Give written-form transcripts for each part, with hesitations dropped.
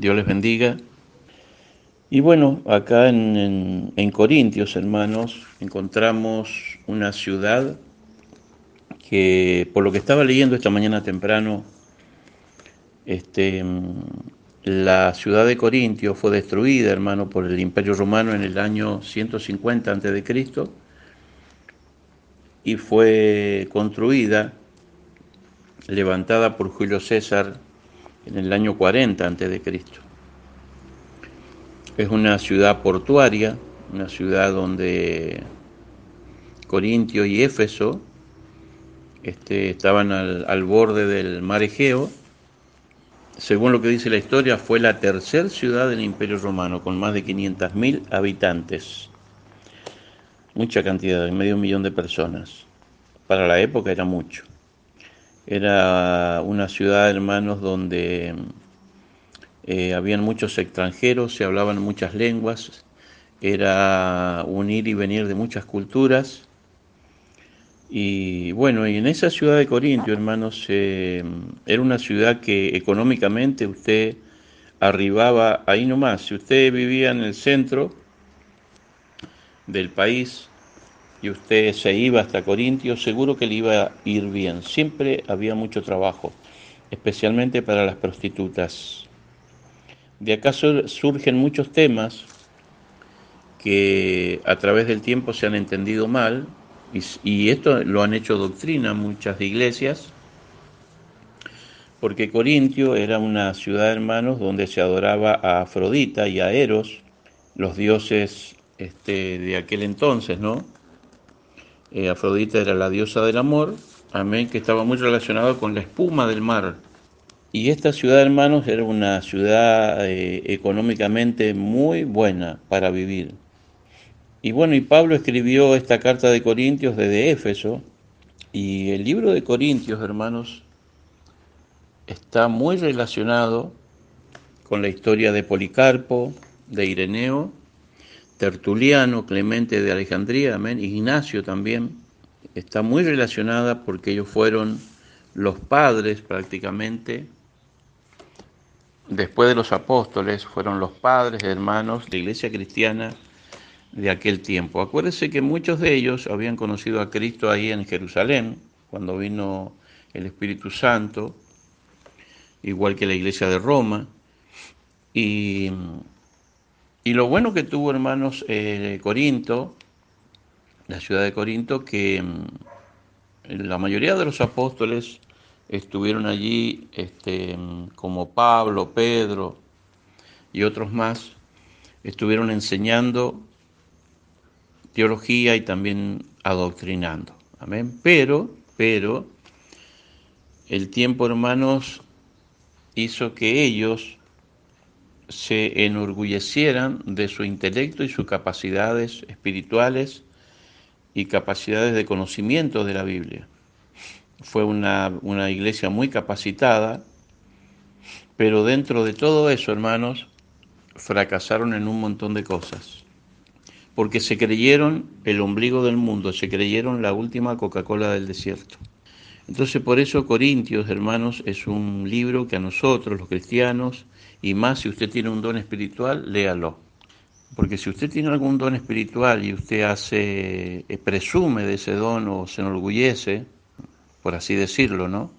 Dios les bendiga. Y bueno, acá en Corintios, hermanos, encontramos una ciudad que, por lo que estaba leyendo esta mañana temprano, este, la ciudad de Corintios fue destruida, hermano, por el Imperio Romano en el año 150 a.C. y fue construida, levantada por Julio César en el año 40 a.C. Es una ciudad portuaria, una ciudad donde Corintio y Éfeso estaban al borde del mar Egeo. Según lo que dice la historia, fue la tercera ciudad del Imperio Romano, con más de 500.000 habitantes. Mucha cantidad, medio millón de personas. Para la época era mucho. Era una ciudad, hermanos, donde habían muchos extranjeros, se hablaban muchas lenguas, era un ir y venir de muchas culturas. Y bueno, y en esa ciudad de Corintio, hermanos, era una ciudad que económicamente usted arribaba ahí nomás. Si usted vivía en el centro del país y usted se iba hasta Corintio, seguro que le iba a ir bien. Siempre había mucho trabajo, especialmente para las prostitutas. De acá surgen muchos temas que a través del tiempo se han entendido mal, y esto lo han hecho doctrina muchas iglesias, porque Corintio era una ciudad, hermanos, donde se adoraba a Afrodita y a Eros, los dioses de aquel entonces, ¿no? Afrodita era la diosa del amor, amén, que estaba muy relacionado con la espuma del mar. Y esta ciudad, hermanos, era una ciudad económicamente muy buena para vivir. Y bueno, y Pablo escribió esta carta de Corintios desde Éfeso, y el libro de Corintios, hermanos, está muy relacionado con la historia de Policarpo, de Ireneo, Tertuliano, Clemente de Alejandría, amén, Ignacio también. Está muy relacionada porque ellos fueron los padres prácticamente, después de los apóstoles, fueron los padres, hermanos de la iglesia cristiana de aquel tiempo. Acuérdense que muchos de ellos habían conocido a Cristo ahí en Jerusalén, cuando vino el Espíritu Santo, igual que la iglesia de Roma. Y, y lo bueno que tuvo, hermanos, Corinto, la ciudad de Corinto, que la mayoría de los apóstoles estuvieron allí, como Pablo, Pedro y otros más, estuvieron enseñando teología y también adoctrinando. Amén. Pero, el tiempo, hermanos, hizo que ellos se enorgullecieran de su intelecto y sus capacidades espirituales y capacidades de conocimiento de la Biblia. Fue una iglesia muy capacitada, pero dentro de todo eso, hermanos, fracasaron en un montón de cosas. Porque se creyeron el ombligo del mundo, se creyeron la última Coca-Cola del desierto. Entonces, por eso Corintios, hermanos, es un libro que a nosotros, los cristianos, y más si usted tiene un don espiritual, léalo. Porque si usted tiene algún don espiritual y usted presume de ese don o se enorgullece, por así decirlo, ¿no?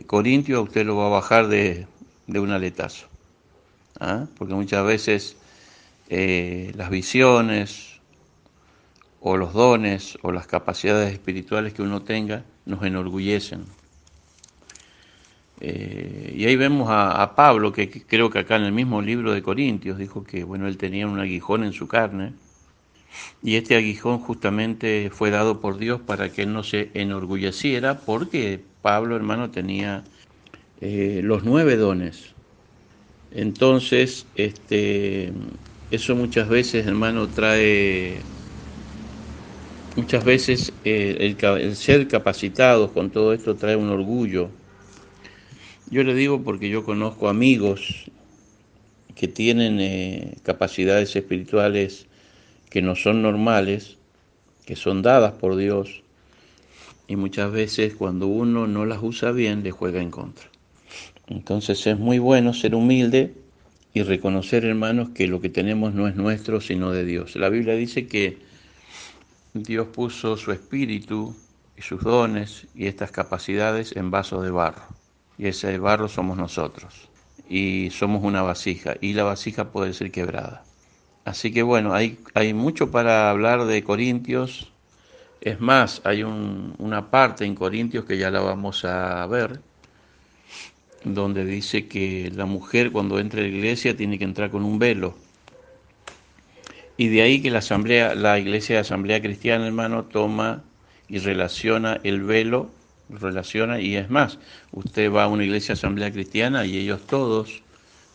Corintio a usted lo va a bajar de un aletazo. ¿Ah? Porque muchas veces las visiones o los dones o las capacidades espirituales que uno tenga nos enorgullecen. Y ahí vemos a Pablo, que creo que acá en el mismo libro de Corintios dijo que, bueno, él tenía un aguijón en su carne, y este aguijón justamente fue dado por Dios para que él no se enorgulleciera, porque Pablo, hermano, tenía los 9 dones. Entonces, eso muchas veces, hermano, trae, muchas veces el ser capacitados con todo esto trae un orgullo. Yo le digo porque yo conozco amigos que tienen capacidades espirituales que no son normales, que son dadas por Dios, y muchas veces cuando uno no las usa bien, le juega en contra. Entonces es muy bueno ser humilde y reconocer, hermanos, que lo que tenemos no es nuestro, sino de Dios. La Biblia dice que Dios puso su espíritu y sus dones y estas capacidades en vasos de barro. Y ese barro somos nosotros. Y somos una vasija. Y la vasija puede ser quebrada. Así que bueno, hay mucho para hablar de Corintios. Es más, hay una parte en Corintios que ya la vamos a ver, donde dice que la mujer cuando entra a la iglesia tiene que entrar con un velo. Y de ahí que la iglesia de Asamblea Cristiana, hermano, toma y relaciona el velo, relaciona, y es más, usted va a una iglesia de Asamblea Cristiana y ellos todos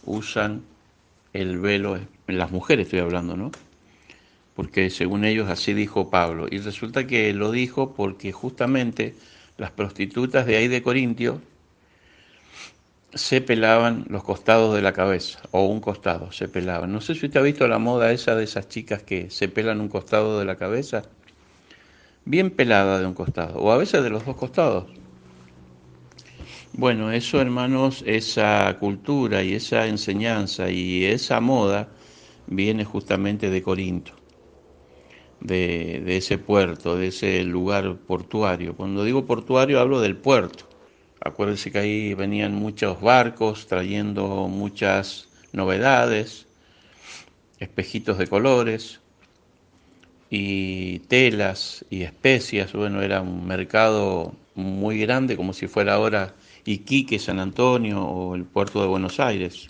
usan el velo, las mujeres estoy hablando, ¿no? Porque según ellos así dijo Pablo. Y resulta que lo dijo porque justamente las prostitutas de ahí de Corintio se pelaban los costados de la cabeza, o un costado se pelaban. No sé si usted ha visto la moda esa de esas chicas que se pelan un costado de la cabeza, bien pelada de un costado, o a veces de los dos costados. Bueno, eso, hermanos, esa cultura y esa enseñanza y esa moda viene justamente de Corinto, de ese puerto, de ese lugar portuario. Cuando digo portuario hablo del puerto. Acuérdense que ahí venían muchos barcos trayendo muchas novedades, espejitos de colores y telas y especias. Bueno, era un mercado muy grande, como si fuera ahora Iquique, San Antonio o el puerto de Buenos Aires.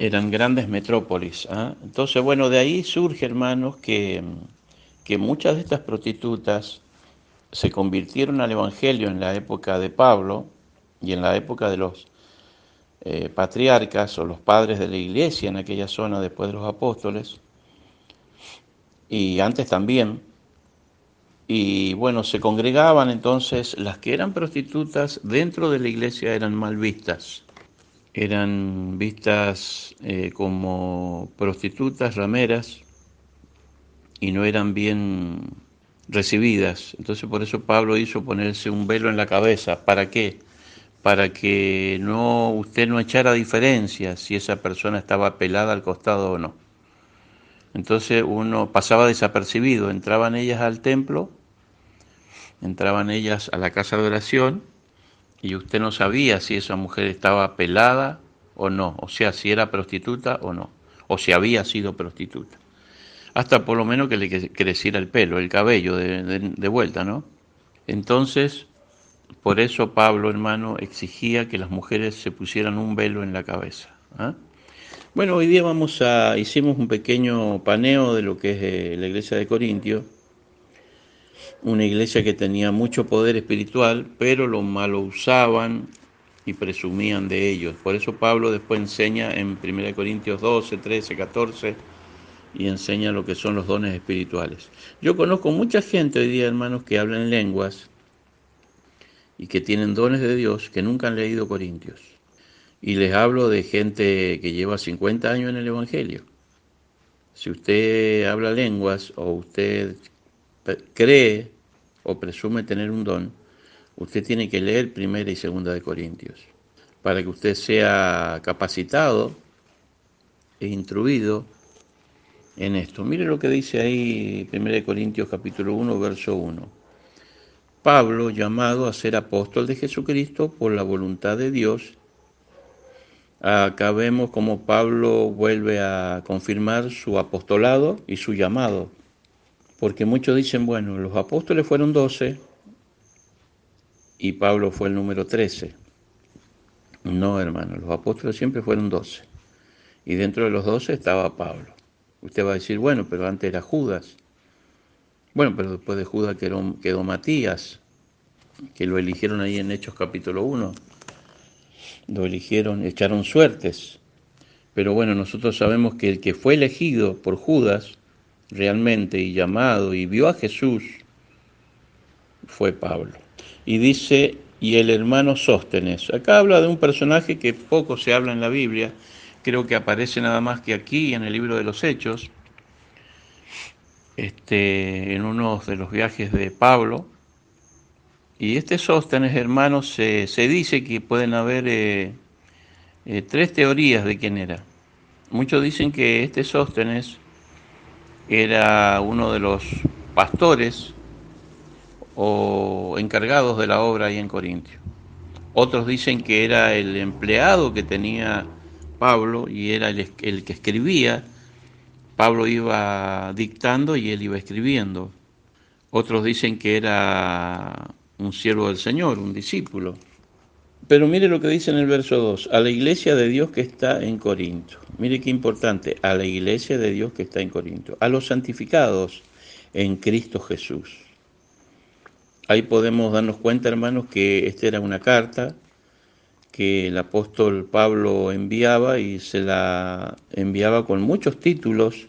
Eran grandes metrópolis. ¿Ah? Entonces, bueno, de ahí surge, hermanos, que muchas de estas prostitutas se convirtieron al Evangelio en la época de Pablo y en la época de los patriarcas o los padres de la iglesia en aquella zona después de los apóstoles, y antes también. Y bueno, se congregaban entonces, las que eran prostitutas dentro de la iglesia eran mal vistas. Eran vistas como prostitutas rameras y no eran bien recibidas. Entonces por eso Pablo hizo ponerse un velo en la cabeza. ¿Para qué? Para que no usted no echara diferencia si esa persona estaba pelada al costado o no. Entonces uno pasaba desapercibido, entraban ellas al templo, entraban ellas a la casa de oración y usted no sabía si esa mujer estaba pelada o no, o sea, si era prostituta o no, o si había sido prostituta. Hasta por lo menos que le creciera el pelo, el cabello de vuelta, ¿no? Entonces, por eso Pablo, hermano, exigía que las mujeres se pusieran un velo en la cabeza. ¿Ah? Bueno, hoy día hicimos un pequeño paneo de lo que es la iglesia de Corintio, una iglesia que tenía mucho poder espiritual, pero lo malo usaban y presumían de ellos. Por eso Pablo después enseña en 1 Corintios 12, 13, 14 y enseña lo que son los dones espirituales. Yo conozco mucha gente hoy día, hermanos, que hablan lenguas y que tienen dones de Dios que nunca han leído Corintios. Y les hablo de gente que lleva 50 años en el Evangelio. Si usted habla lenguas o usted cree o presume tener un don, usted tiene que leer Primera y Segunda de Corintios para que usted sea capacitado e instruido en esto. Mire lo que dice ahí 1 Corintios capítulo 1, verso 1. Pablo, llamado a ser apóstol de Jesucristo por la voluntad de Dios. Acá vemos cómo Pablo vuelve a confirmar su apostolado y su llamado. Porque muchos dicen, bueno, los apóstoles fueron 12 y Pablo fue el número 13. No, hermano, los apóstoles siempre fueron 12. Y dentro de los 12 estaba Pablo. Usted va a decir, bueno, pero antes era Judas. Bueno, pero después de Judas quedó Matías, que lo eligieron ahí en Hechos capítulo 1. Lo eligieron, echaron suertes. Pero bueno, nosotros sabemos que el que fue elegido por Judas realmente y llamado y vio a Jesús fue Pablo. Y dice, y el hermano Sóstenes. Acá habla de un personaje que poco se habla en la Biblia, creo que aparece nada más que aquí en el libro de los Hechos, en uno de los viajes de Pablo. Y este Sóstenes, hermanos, se dice que pueden haber tres teorías de quién era. Muchos dicen que este Sóstenes era uno de los pastores o encargados de la obra ahí en Corintio. Otros dicen que era el empleado que tenía Pablo y era el que escribía. Pablo iba dictando y él iba escribiendo. Otros dicen que era un siervo del Señor, un discípulo. Pero mire lo que dice en el verso 2, a la iglesia de Dios que está en Corinto. Mire qué importante, a la iglesia de Dios que está en Corinto. A los santificados en Cristo Jesús. Ahí podemos darnos cuenta, hermanos, que esta era una carta que el apóstol Pablo enviaba y se la enviaba con muchos títulos,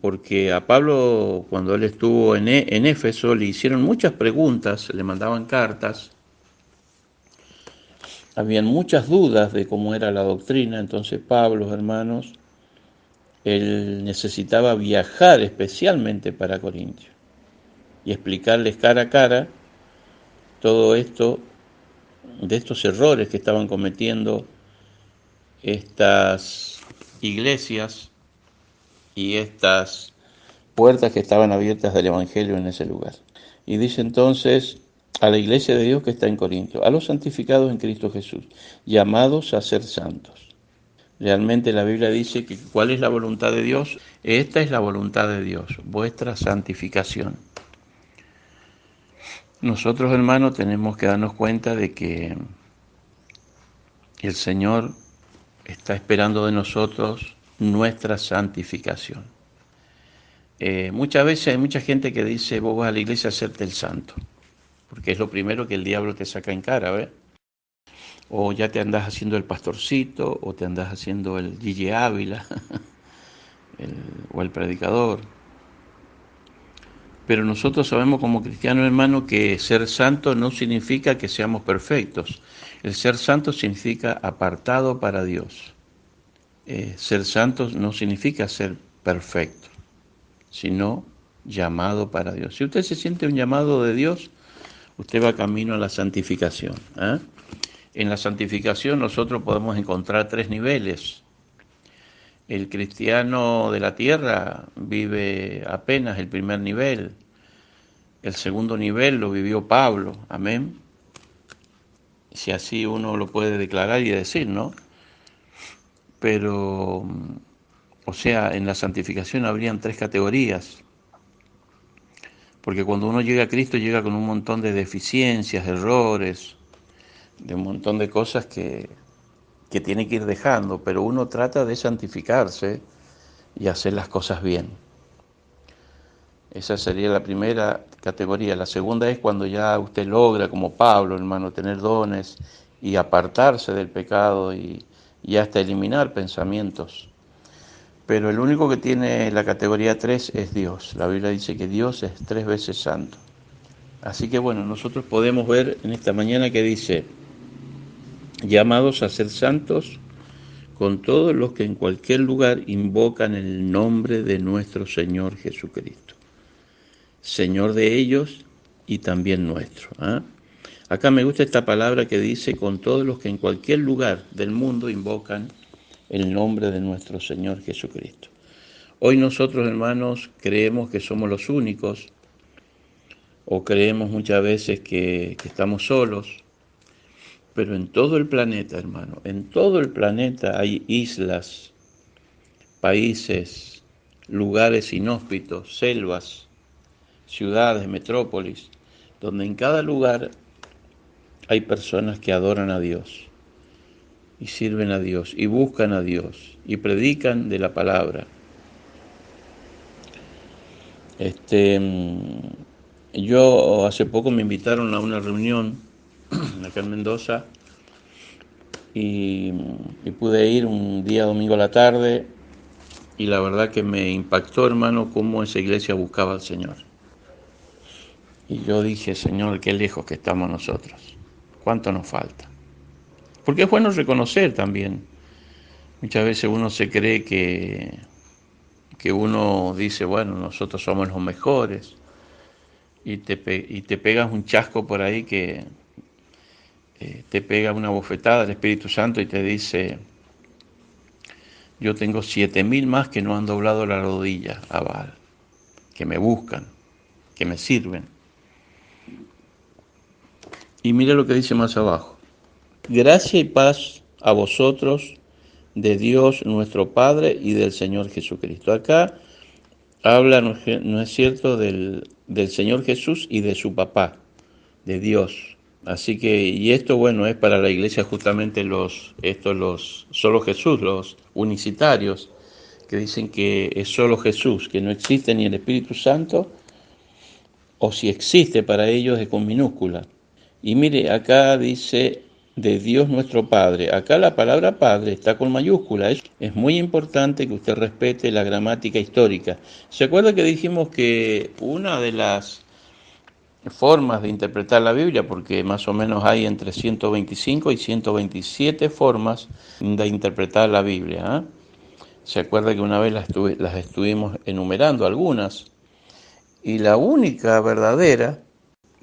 porque a Pablo, cuando él estuvo en Éfeso, le hicieron muchas preguntas, le mandaban cartas, habían muchas dudas de cómo era la doctrina. Entonces Pablo, hermanos, él necesitaba viajar especialmente para Corintio y explicarles cara a cara todo esto, de estos errores que estaban cometiendo estas iglesias y estas puertas que estaban abiertas del Evangelio en ese lugar. Y dice entonces a la iglesia de Dios que está en Corinto, a los santificados en Cristo Jesús, llamados a ser santos. Realmente la Biblia dice que ¿cuál es la voluntad de Dios? Esta es la voluntad de Dios, vuestra santificación. Nosotros, hermanos, tenemos que darnos cuenta de que el Señor está esperando de nosotros nuestra santificación. Muchas veces hay mucha gente que dice, vos vas a la iglesia a hacerte el santo, porque es lo primero que el diablo te saca en cara, ¿ves? O ya te andás haciendo el pastorcito, o te andás haciendo el Gigi Ávila, o el predicador. Pero nosotros sabemos como cristianos, hermanos, que ser santo no significa que seamos perfectos. El ser santo significa apartado para Dios. Ser santo no significa ser perfecto, sino llamado para Dios. Si usted se siente un llamado de Dios, usted va camino a la santificación. En la santificación nosotros podemos encontrar tres niveles. El cristiano de la tierra vive apenas el primer nivel. El segundo nivel lo vivió Pablo, amén. Si así uno lo puede declarar y decir, ¿no? Pero, o sea, en la santificación habrían tres categorías. Porque cuando uno llega a Cristo llega con un montón de deficiencias, errores, de un montón de cosas que tiene que ir dejando, pero uno trata de santificarse y hacer las cosas bien. Esa sería la primera categoría. La segunda es cuando ya usted logra, como Pablo, hermano, tener dones y apartarse del pecado y hasta eliminar pensamientos. Pero el único que tiene la categoría 3 es Dios. La Biblia dice que Dios es 3 veces santo. Así que bueno, nosotros podemos ver en esta mañana que dice, llamados a ser santos con todos los que en cualquier lugar invocan el nombre de nuestro Señor Jesucristo. Señor de ellos y también nuestro. Acá me gusta esta palabra que dice con todos los que en cualquier lugar del mundo invocan el nombre de nuestro Señor Jesucristo. Hoy nosotros, hermanos, creemos que somos los únicos o creemos muchas veces que estamos solos, pero en todo el planeta, hermano, en todo el planeta hay islas, países, lugares inhóspitos, selvas, ciudades, metrópolis, donde en cada lugar hay personas que adoran a Dios y sirven a Dios y buscan a Dios y predican de la palabra. Yo hace poco me invitaron a una reunión acá en Mendoza y pude ir un día domingo a la tarde y la verdad que me impactó, hermano, cómo esa iglesia buscaba al Señor. Y yo dije, Señor, qué lejos que estamos nosotros, cuánto nos falta. Porque es bueno reconocer también. Muchas veces uno se cree que uno dice, bueno, nosotros somos los mejores, y te pegas un chasco por ahí que te pega una bofetada del Espíritu Santo y te dice, yo tengo 7.000 más que no han doblado la rodilla a Baal, que me buscan, que me sirven. Y mire lo que dice más abajo. Gracia y paz a vosotros de Dios nuestro Padre y del Señor Jesucristo. Acá habla, no es cierto, del Señor Jesús y de su papá, de Dios. Así que, y esto, bueno, es para la iglesia justamente solo Jesús, los unicitarios, que dicen que es solo Jesús, que no existe ni el Espíritu Santo, o si existe para ellos es con minúscula. Y mire, acá dice de Dios nuestro Padre. Acá la palabra Padre está con mayúscula. Es muy importante que usted respete la gramática histórica. ¿Se acuerda que dijimos que una de las formas de interpretar la Biblia, porque más o menos hay entre 125 y 127 formas de interpretar la Biblia? ¿Eh? ¿Se acuerda que una vez las estuvimos enumerando algunas? Y la única verdadera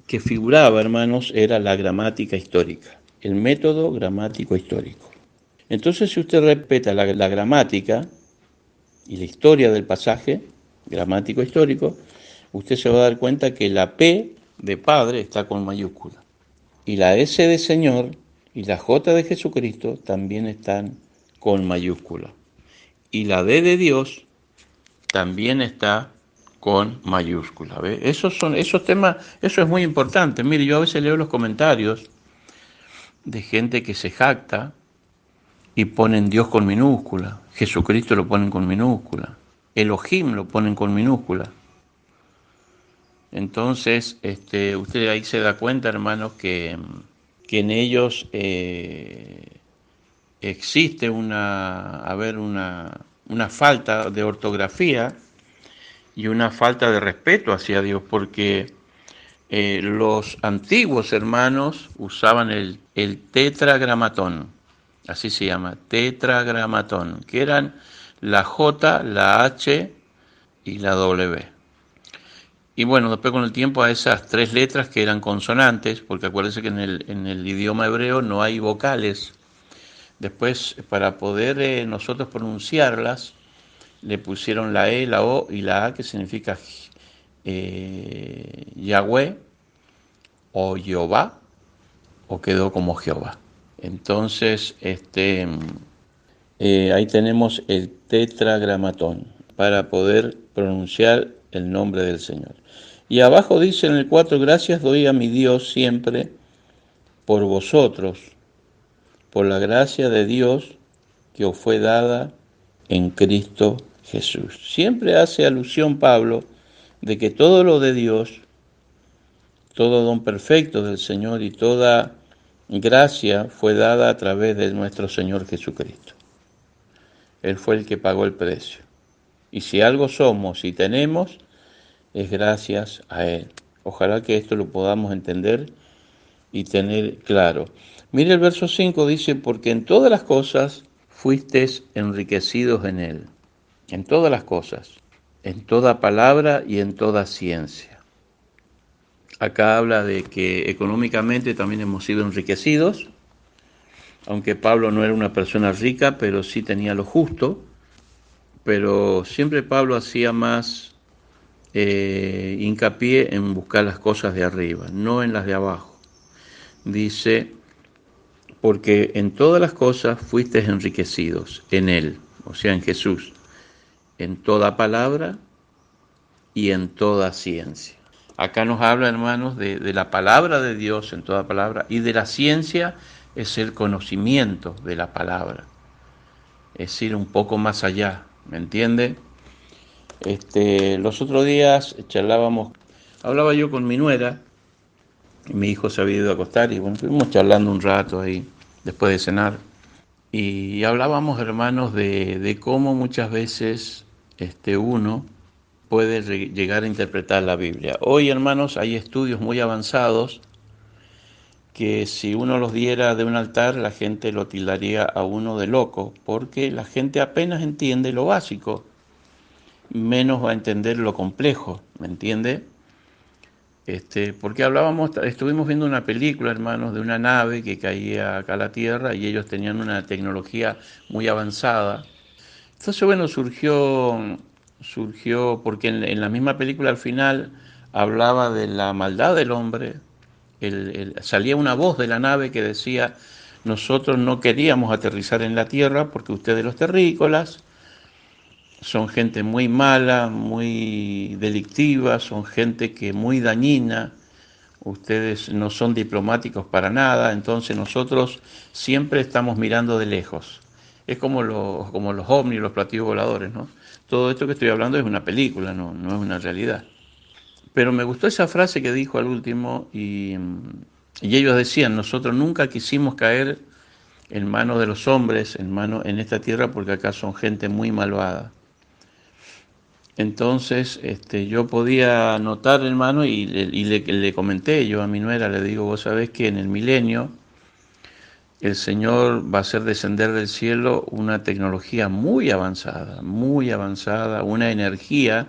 que figuraba, hermanos, era la gramática histórica, el método gramático histórico. Entonces, si usted respeta la gramática y la historia del pasaje gramático histórico, usted se va a dar cuenta que la P de Padre está con mayúscula. Y la S de Señor y la J de Jesucristo también están con mayúscula. Y la D de Dios también está con mayúscula. ¿Ve? Esos temas, eso es muy importante. Mire, yo a veces leo los comentarios de gente que se jacta y ponen Dios con minúscula, Jesucristo lo ponen con minúscula, Elohim lo ponen con minúscula. Entonces, usted ahí se da cuenta, hermanos, que en ellos existe una falta de ortografía y una falta de respeto hacia Dios, porque los antiguos hermanos usaban el tetragramatón, así se llama, tetragramatón, que eran la J, la H y la W. Y bueno, después con el tiempo a esas tres letras que eran consonantes, porque acuérdense que en el idioma hebreo no hay vocales, después para poder nosotros pronunciarlas, le pusieron la E, la O y la A, que significa Yahweh o Jehová, o quedó como Jehová. Entonces, ahí tenemos el tetragramatón para poder pronunciar el nombre del Señor. Y abajo dice en el 4, gracias doy a mi Dios siempre por vosotros, por la gracia de Dios que os fue dada en Cristo Jesús. Siempre hace alusión Pablo de que todo lo de Dios, todo don perfecto del Señor y toda gracia fue dada a través de nuestro Señor Jesucristo. Él fue el que pagó el precio. Y si algo somos y tenemos, es gracias a Él. Ojalá que esto lo podamos entender y tener claro. Mire el verso 5, dice, porque en todas las cosas fuisteis enriquecidos en Él. En todas las cosas, en toda palabra y en toda ciencia. Acá habla de que económicamente también hemos sido enriquecidos, aunque Pablo no era una persona rica, pero sí tenía lo justo, pero siempre Pablo hacía más hincapié en buscar las cosas de arriba, no en las de abajo. Dice, porque en todas las cosas fuisteis enriquecidos en Él, o sea, en Jesús, en toda palabra y en toda ciencia. Acá nos habla, hermanos, de la palabra de Dios en toda palabra, y de la ciencia es el conocimiento de la palabra, es ir un poco más allá, ¿me entiende? Los otros días hablaba yo con mi nuera, y mi hijo se había ido a acostar, y bueno, estuvimos charlando un rato ahí, después de cenar, y hablábamos, hermanos, de cómo muchas veces uno puede llegar a interpretar la Biblia. Hoy, hermanos, hay estudios muy avanzados que si uno los diera de un altar, la gente lo tildaría a uno de loco, porque la gente apenas entiende lo básico, menos va a entender lo complejo, ¿me entiende? Porque estuvimos viendo una película, hermanos, de una nave que caía acá a la Tierra y ellos tenían una tecnología muy avanzada Entonces, bueno, surgió porque en la misma película al final hablaba de la maldad del hombre. Salía una voz de la nave que decía, nosotros no queríamos aterrizar en la Tierra porque ustedes los terrícolas son gente muy mala, muy delictiva, son gente que muy dañina, ustedes no son diplomáticos para nada, entonces nosotros siempre estamos mirando de lejos. Es como los ovnis, los platillos voladores, ¿no? Todo esto que estoy hablando es una película, no es una realidad. Pero me gustó esa frase que dijo al último y ellos decían, nosotros nunca quisimos caer en manos de los hombres, en esta tierra, porque acá son gente muy malvada. Entonces, yo podía notar, hermano, le comenté yo a mi nuera, le digo, vos sabés que en el milenio el Señor va a hacer descender del cielo una tecnología muy avanzada, una energía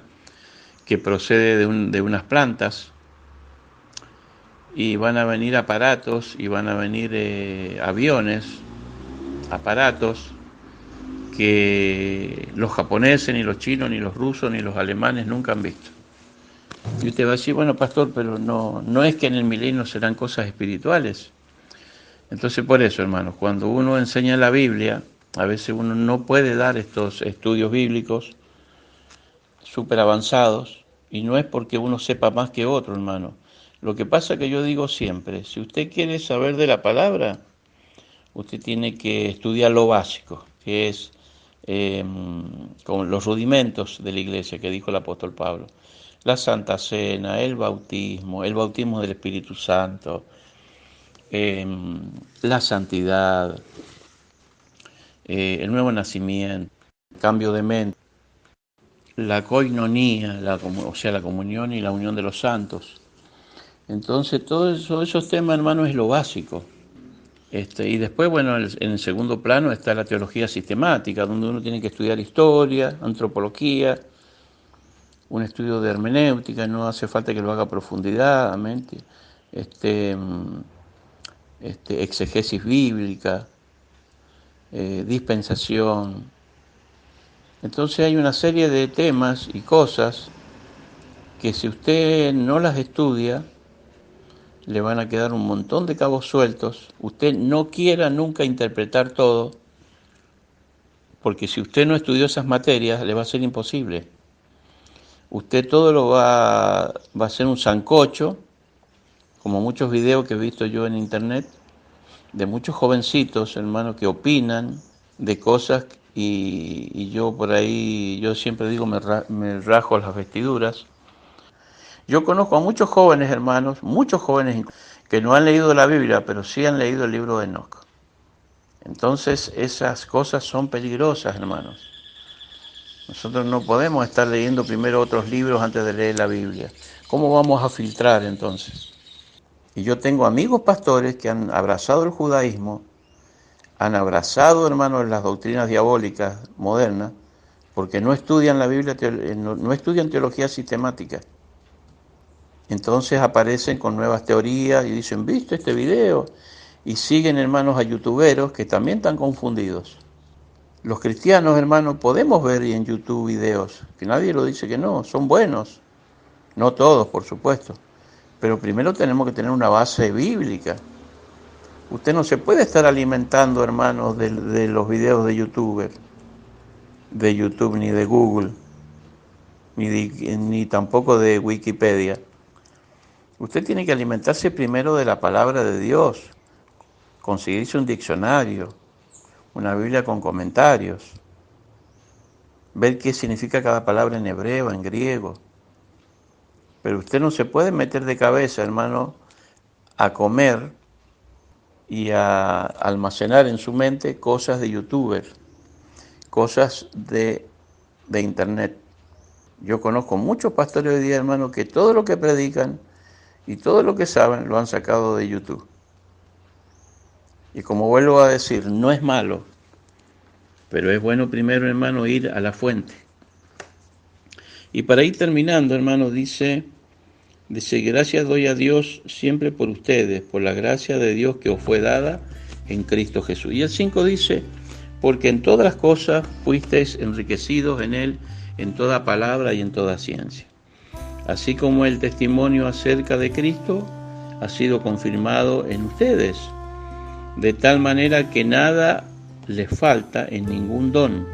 que procede de unas plantas, y van a venir aparatos, y van a venir aviones, aparatos, que los japoneses, ni los chinos, ni los rusos, ni los alemanes nunca han visto. Y usted va a decir, bueno, pastor, pero no es que en el milenio serán cosas espirituales. Entonces, por eso, hermanos, cuando uno enseña la Biblia, a veces uno no puede dar estos estudios bíblicos súper avanzados, y no es porque uno sepa más que otro, hermano. Lo que pasa que yo digo siempre, si usted quiere saber de la palabra, usted tiene que estudiar lo básico, que es como los rudimentos de la iglesia, que dijo el apóstol Pablo. La Santa Cena, el bautismo del Espíritu Santo, la santidad, el nuevo nacimiento, el cambio de mente, la koinonía, o sea, la comunión y la unión de los santos. Entonces, todos esos temas, hermanos, es lo básico. Y después, bueno, en el segundo plano está la teología sistemática, donde uno tiene que estudiar historia, antropología, un estudio de hermenéutica, no hace falta que lo haga a profundidad, exegesis bíblica, dispensación. Entonces hay una serie de temas y cosas que si usted no las estudia, le van a quedar un montón de cabos sueltos. Usted no quiera nunca interpretar todo, porque si usted no estudió esas materias, le va a ser imposible. Usted todo va a ser un sancocho, como muchos videos que he visto yo en internet, de muchos jovencitos, hermanos, que opinan de cosas y yo por ahí, yo siempre digo, me rajo las vestiduras. Yo conozco a muchos jóvenes, hermanos, muchos jóvenes que no han leído la Biblia, pero sí han leído el libro de Enoc. Entonces esas cosas son peligrosas, hermanos. Nosotros no podemos estar leyendo primero otros libros antes de leer la Biblia. ¿Cómo vamos a filtrar entonces? Y yo tengo amigos pastores que han abrazado el judaísmo, han abrazado, hermanos, las doctrinas diabólicas modernas, porque no estudian la Biblia, no estudian teología sistemática. Entonces aparecen con nuevas teorías y dicen, ¿viste este video? Y siguen, hermanos, a youtuberos que también están confundidos. Los cristianos, hermanos, podemos ver en YouTube videos, que nadie lo dice que no, son buenos. No todos, por supuesto. Pero primero tenemos que tener una base bíblica. Usted no se puede estar alimentando, hermanos, de los videos de YouTube, ni de Google, ni tampoco de Wikipedia. Usted tiene que alimentarse primero de la palabra de Dios, conseguirse un diccionario, una Biblia con comentarios, ver qué significa cada palabra en hebreo, en griego. Pero usted no se puede meter de cabeza, hermano, a comer y a almacenar en su mente cosas de youtubers, cosas de internet. Yo conozco muchos pastores hoy día, hermano, que todo lo que predican y todo lo que saben lo han sacado de YouTube. Y como vuelvo a decir, no es malo, pero es bueno primero, hermano, ir a la fuente. Y para ir terminando, hermano, dice, gracias doy a Dios siempre por ustedes, por la gracia de Dios que os fue dada en Cristo Jesús. Y el 5 dice, porque en todas las cosas fuisteis enriquecidos en él, en toda palabra y en toda ciencia. Así como el testimonio acerca de Cristo ha sido confirmado en ustedes, de tal manera que nada les falta en ningún don.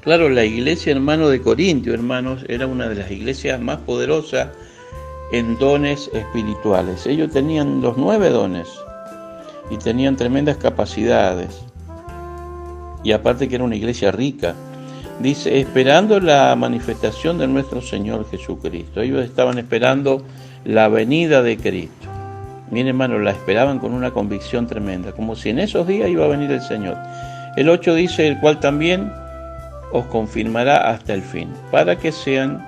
Claro, la iglesia, hermano, de Corintio, hermanos, era una de las iglesias más poderosas en dones espirituales. Ellos tenían los 9 dones y tenían tremendas capacidades. Y aparte que era una iglesia rica. Dice, esperando la manifestación de nuestro Señor Jesucristo. Ellos estaban esperando la venida de Cristo. Miren, hermano, la esperaban con una convicción tremenda, como si en esos días iba a venir el Señor. El 8 dice, el cual también os confirmará hasta el fin, para que sean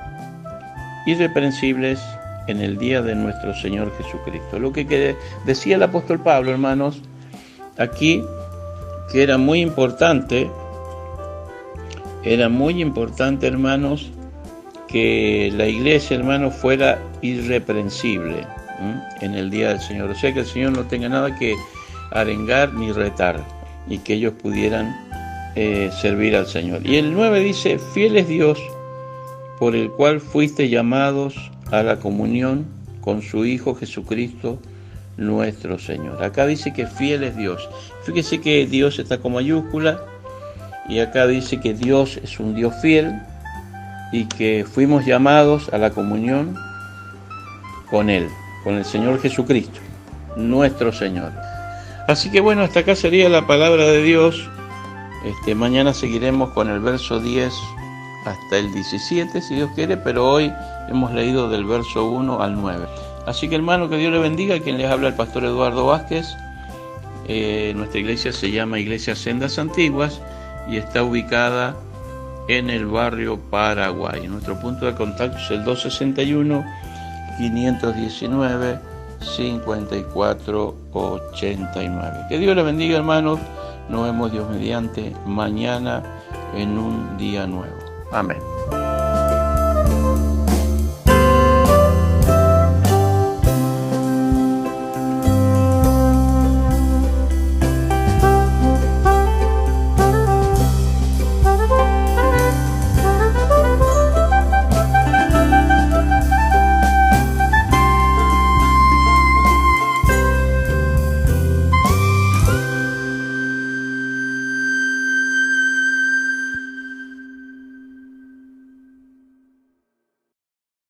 irreprensibles en el día de nuestro Señor Jesucristo. Lo que decía el apóstol Pablo, hermanos, aquí, que era muy importante, hermanos, que la iglesia, hermanos, fuera irreprensible en el día del Señor. O sea, que el Señor no tenga nada que arengar ni retar, y que ellos pudieran servir al Señor. Y el 9 dice, fiel es Dios, por el cual fuiste llamados a la comunión con su Hijo Jesucristo, nuestro Señor. Acá dice que fiel es Dios. Fíjese que Dios está con mayúscula, y acá dice que Dios es un Dios fiel, y que fuimos llamados a la comunión con Él, con el Señor Jesucristo, nuestro Señor. Así que bueno, hasta acá sería la palabra de Dios. Mañana seguiremos con el verso 10 hasta el 17, si Dios quiere, pero hoy hemos leído del verso 1 al 9. Así que, hermano, que Dios le bendiga. Quien les habla, el pastor Eduardo Vázquez. Nuestra iglesia se llama Iglesia Sendas Antiguas y está ubicada en el barrio Paraguay. Nuestro punto de contacto es el 261-519-5489. Que Dios le bendiga, hermanos. Nos vemos, Dios mediante, mañana en un día nuevo. Amén.